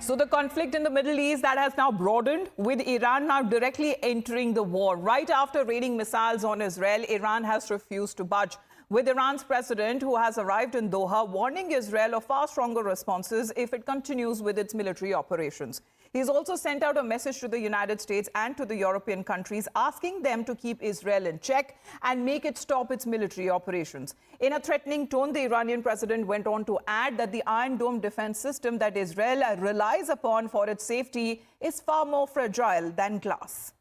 So the conflict in the Middle East that has now broadened, with Iran now directly entering the war. Right after raining missiles on Israel, Iran has refused to budge, with Iran's president, who has arrived in Doha, warning Israel of far stronger responses if it continues with its military operations. He's also sent out a message to the United States and to the European countries, asking them to keep Israel in check and make it stop its military operations. In a threatening tone, the Iranian president went on to add that the Iron Dome defense system that Israel relies upon for its safety is far more fragile than glass.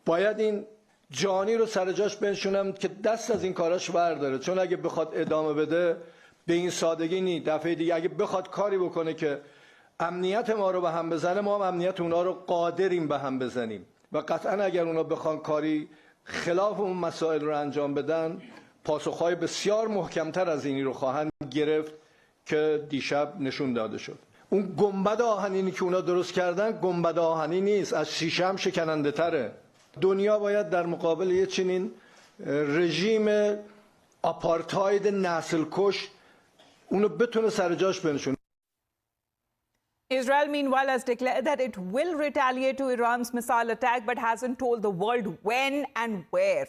باید این جانی رو سر جاش بنشونم که دست از این کاراش برداره، چون اگه بخواد ادامه بده به این سادگی نی. دفعه دیگه اگه بخواد کاری بکنه که امنیت ما رو به هم بزنه، ما هم امنیت اونا رو قادریم به هم بزنیم و قطعا اگر اونا بخوان کاری خلاف اون مسائل رو انجام بدن، پاسخهای بسیار محکمتر از اینی رو خواهند گرفت که دیشب نشون داده شد. اون گنبد آهنینی که اونا درست کردن گنبد آهنی نیست، از شیشه هم شکننده تره. دنیا باید در مقابل یه چنین رژیم آپارتاید نسل کش اونو بتونه سر جاش بنشونه. Israel, meanwhile, has declared that it will retaliate to Iran's missile attack, but hasn't told the world when and where.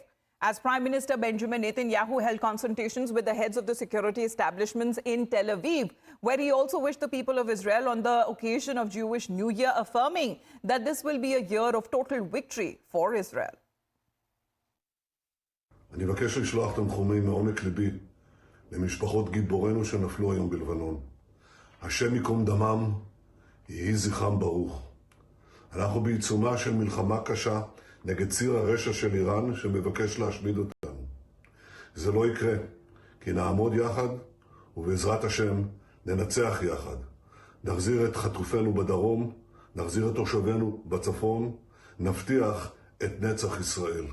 As Prime Minister Benjamin Netanyahu held consultations with the heads of the security establishments in Tel Aviv, where he also wished the people of Israel on the occasion of Jewish New Year, affirming that this will be a year of total victory for Israel. אני מבקש לשלוח תנחומים מעומק ליבי למשפחות גיבורינו שנפלו היום בלבנון. השם ייקום דמם, יהי זכרם ברוך. אנחנו בעיצומה של מלחמה קשה נגד ציר הרשע של איראן שמבקש להשמיד אותנו. זה לא יקרה, כי נעמוד יחד ובעזרת השם ננצח יחד. נחזיר את חטופינו בדרום, נחזיר את תושבינו בצפון, נבטיח את נצח ישראל.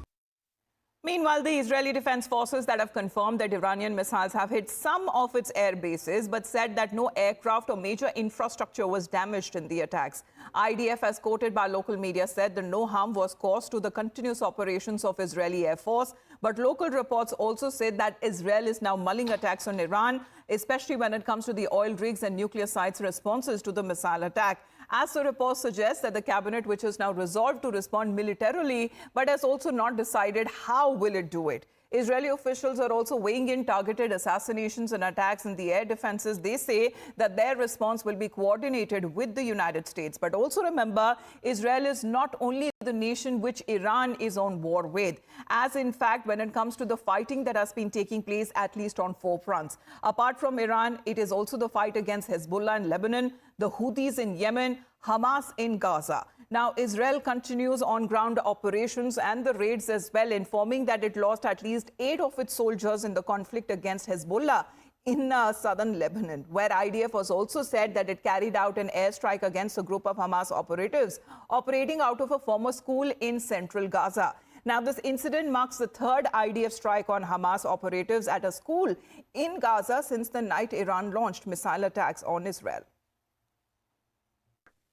Meanwhile, the Israeli Defense Forces that have confirmed that Iranian missiles have hit some of its air bases, but said that no aircraft or major infrastructure was damaged in the attacks. IDF, as quoted by local media, said that no harm was caused to the continuous operations of Israeli Air Force. But local reports also said that Israel is now mulling attacks on Iran, especially when it comes to the oil rigs and nuclear sites' responses to the missile attack. As the report suggests that the cabinet, which is now resolved to respond militarily, but has also not decided how will it do it. Israeli officials are also weighing in targeted assassinations and attacks in the air defenses. They say that their response will be coordinated with the United States. But also remember, Israel is not only the nation which Iran is on war with, as in fact, when it comes to the fighting that has been taking place at least on 4 fronts. Apart from Iran, it is also the fight against Hezbollah in Lebanon, the Houthis in Yemen, Hamas in Gaza. Now, Israel continues on-ground operations and the raids as well, informing that it lost at least 8 of its soldiers in the conflict against Hezbollah in southern Lebanon, where IDF was also said that it carried out an airstrike against a group of Hamas operatives operating out of a former school in central Gaza. Now, this incident marks the 3rd IDF strike on Hamas operatives at a school in Gaza since the night Iran launched missile attacks on Israel.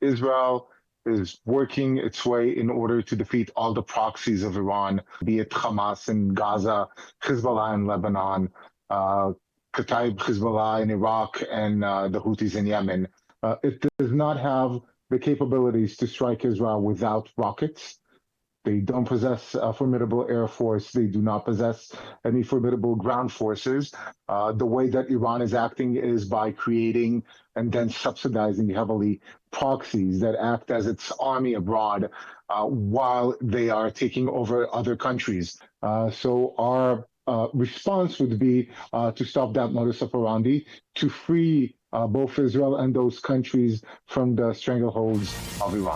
Israel is working its way in order to defeat all the proxies of Iran, be it Hamas in Gaza, Hezbollah in Lebanon, Kataib Hezbollah in Iraq, and the Houthis in Yemen. It does not have the capabilities to strike Israel without rockets. They don't possess a formidable air force. They do not possess any formidable ground forces. The way that Iran is acting is by creating and then subsidizing heavily proxies that act as its army abroad while they are taking over other countries. So our response would be to stop that modus operandi, to free both Israel and those countries from the strangleholds of Iran.